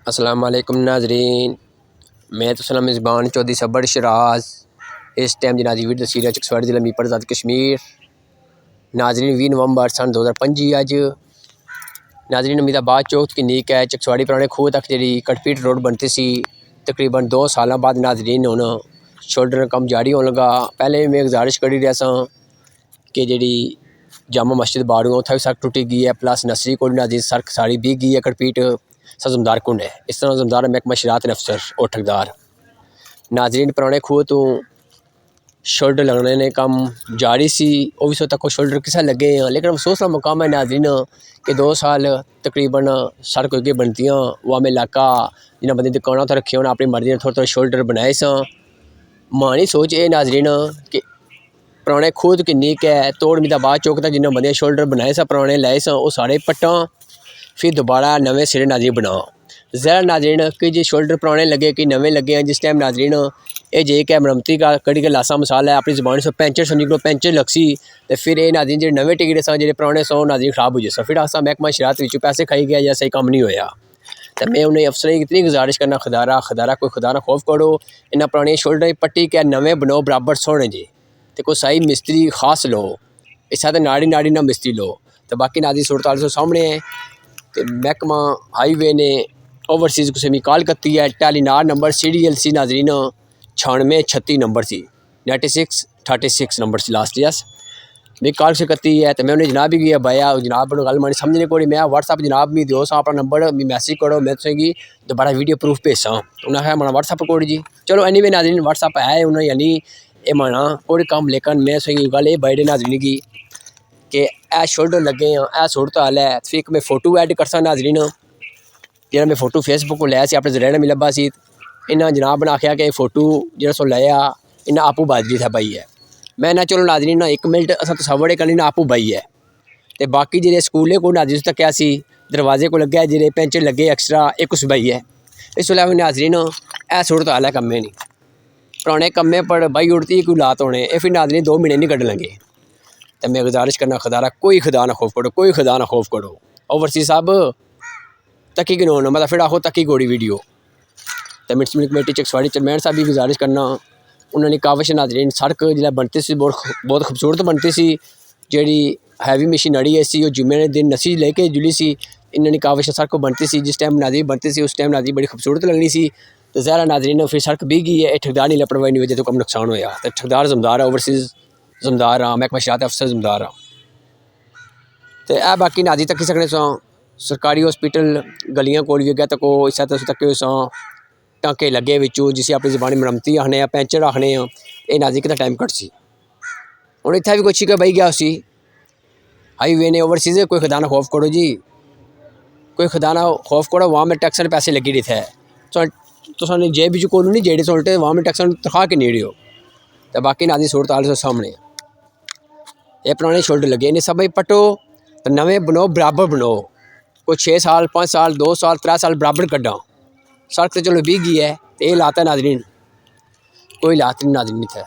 अस्सलाम वालेकुम नाजरीन, मैं तो सलाम मेज़बान चौधरी सबर शराज। इस टाइम दी नाज़रीन वीडियो सीरिया चकसवाड़ जिला मीरपुर आज़ाद कश्मीर। नाजरीन 20 नवंबर सन 2025 अज नाजरीन अमीदाबाद चौक की नीक है चकसवाड़ी पुराने खूह तक जी कटपीट रोड बनती सी तकरीबन 2 साल बाद नाजरीन हुण शोल्डर कम जारी होने लगा। पहले मैं गुजारिश करी रहा सा कि जी जामा मस्जिद बाड़ू उत्थे भी सड़क टुटी गई है, प्लस नर्सरी को नाजरीन सड़क सारी बीग गई है कटपीट जमदार कुंड है। इस तरह जमदार महकमा शरात अफसर और ठेकेदार नाजरीन पुराने खूह तो शोल्डर लगने ने कम जारी सी वो भी सो तक शोल्डर किसा लगे हैं, लेकिन अफसोस का मुकाम है नाजरीन कि 2 साल तकरीबन सड़क अगे बनतियाँ वो हमें इलाका जिन्हें बंद दुकाना तो रखे होना अपनी मर्जी ने थोड़े थोड़े शोल्डर बनाए सा। मानी सोच ये नाजरीन कि पुराने खूह की नीक है तोड़ अमीदाबाद चौक तक जिन्हें बंदे शोल्डर बनाए सा पुराने लाए सा वो सारे पट्टा फिर दोबारा नवे सिरे नाजरीन बनाओ। ज़रा नाजरीन कि जी शोल्डर पुराने लगे कि नवे लगे हैं जिस टाइम नाजरीन ये जे क्या मरम्मती का कड़ी के लासा मसाला है अपनी जबान से पेंचर समझी लो पेंचर लगसी तो फिर ये नाजरीन जो नवे टिकट सा जो पुराने सौ नाजरीन खराब हो जाए फिर आसा महकमा शरात पैसे खाई गया या सही काम नहीं होया। तो मैं उन्हें अफसर की इतनी गुजारिश करना खुदारा कोई खुदा ना खौफ करो इन्हें पुरानी शोल्डर की पट्टी क्या नवे बनाओ बराबर सोने जी तो कोई सही मिस्त्री खास लो इस तो नाड़ी नाड़ी ना मिस्त्री लो। तो बाकी नाजरीन सूरत हाल सामने है तो महकमा हाईवे ने ओवरसीज़ को सेमी कॉल करती है टेलीनार नंबर CDLC नाजरीन 9636 नंबर सी 9636 नंबर से लास्ट यस मैं कॉल से करती है तो मैं उन्हें जनाब भी गया भाया जनाब गल मानी समझने को मैं व्हाट्सअप जनाब मी दो सा अपना नंबर मी मैसेज करो मैं तुसेंगी दोबारा वीडियो प्रूफ भेजा उन्हें आखिया माना व्हाट्सअप कोड जी चलो एनी वे नाजरीन व्हाट्सअप है उन्हें यानी ये माना कोई काम लेकिन मैं तुसेंगी गल ये बड़े नाजरीन की कि ए शोल्डर लगे हैं ए सूरत हाल है फिर एक मैं फोटो ऐड कर सकता नाजरीन जो मैं फोटो फेसबुक को लिया अपने जरिए में लभा सी इन्हें जनाब ने आख्या कि फोटो जो सो लिया इन्हें आपू बाजरी था भाई है मैं ना चलो नाजरीन ना 1 मिनट अस तसवड़े करनी ना आपू भाई है तो बाकी जो स्कूले को नाजरीन तक क्या सी दरवाजे को लगे जो पेंचर लगे एक्सट्रा एक उस भाई है इस वे नाजरीन ए सूरत हाल है कम्मे नहीं पुराने कम्मे पर भाई उड़ती कोई लात होने ये फिर नाजरीन 2 महीने नहीं कट लेंगे। तो मैं गुजारिश करना खुदारा कोई खुदा ना खौफ करो कोई खुदा ना खौफ करो ओवरसीज़ साहब तकी गिनो ना मतलब फिर आखो तकी गोड़ी वीडियो तो म्यूनसिपल कमेटी चकसवाड़ी चेयरमैन साहब भी गुजारिश करना उन्होंने काविश नाजरीन सड़क जो बनती सी बहुत खूबसूरत बनती सी जी हैवी मशीनरी सी जुम्मे ने दिन नसी लेके जुली सी इन्होंने काविश सड़क बनती सी जिस टाइम नाजरीन बनती सी उस टाइम नाजरीन बड़ी खूबसूरत लगनी सी तो ज़रा नाजरीन फिर सड़क भी गई है ठेकेदार नहीं लापरवाही की वजह तो कम नुकसान होया तो ठेकेदार जमदार है ओवरसीज़ जमदार हाँ महकमा शरात अफसर जमदार हाँ तो यह बाकी नाजी तक सकने सौ सरकारी हॉस्पिटल गलियां कोल भी अगर तक इस तक सौ टाँके लगे बिचू जिसे अपनी जबानी मरम्मती आखने हैं पेंचर आखने हैं ये नाजी कितना टाइम कट सी हूँ इतना भी कुछ ही बही गया उसी हाईवे ने ओवरसीज़ कोई खुदा ना खौफ करो जी कोई खुदा ना खौफ करो वहाँ में टैक्स पैसे लगी रही थे तो जेब बिचू को नहीं जेड़े सोल्टे वहाँ में टैक्स तनख्वाह के नहीं हो तो बाकी नाजी सूरत हाल से सामने ये पुराने शोल्डर लगे इन्हें सब पटो तो नवे बनाओ बराबर बनाओ कोई 6 साल 5 साल 2 साल 3 साल बराबर कड्डा सड़क तो चलो बीगी है तो ये लाता नाजरीन कोई लात नहीं नाजरीन थे।